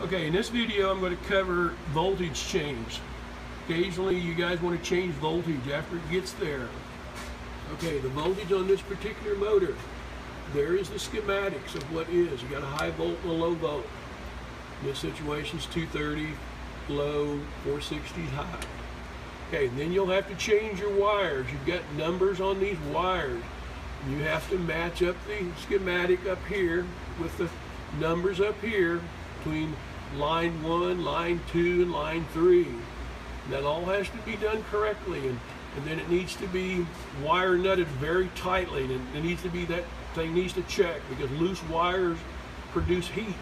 Okay, in this video I'm going to cover voltage change. Occasionally you guys want to change voltage after it gets there. Okay, the voltage on this particular motor, there is the schematics of what is. You got a high volt and a low volt. In this situation it's 230 low, 460 high. Okay, and then you'll have to change your wires. You've got numbers on these wires. You have to match up the schematic up here with the numbers up here between line 1, line 2, and line 3. That all has to be done correctly, and then it needs to be wire nutted very tightly, and it needs to be, that thing needs to check, because loose wires produce heat,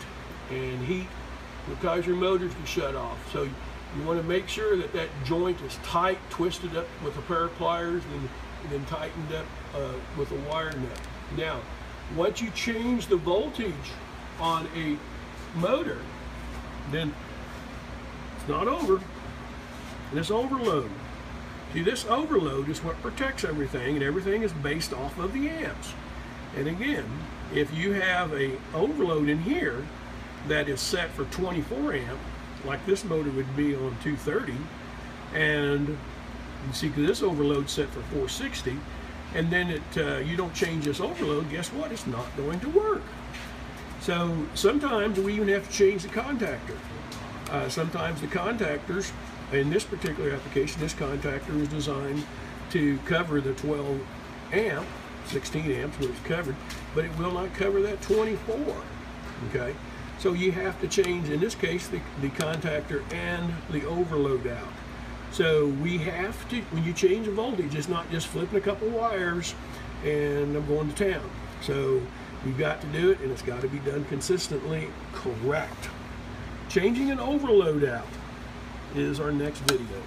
and heat will cause your motors to shut off. So you want to make sure that that joint is tight, twisted up with a pair of pliers, and then tightened up with a wire nut. Now, once you change the voltage on a motor, then it's not over. This overload. See, this overload is what protects everything, and everything is based off of the amps. And again, if you have a overload in here that is set for 24 amp, like this motor would be on 230, and you see this overload set for 460, and then you don't change this overload, guess what? It's not going to work. So sometimes we even have to change the contactor. Sometimes the contactors, in this particular application, this contactor is designed to cover the 12 amp, 16 amps was covered, but it will not cover that 24, okay? So you have to change, in this case, the contactor and the overload out. So we have to, when you change the voltage, it's not just flipping a couple wires and I'm going to town. So we've got to do it, and it's got to be done consistently correct. Changing an overload out is our next video.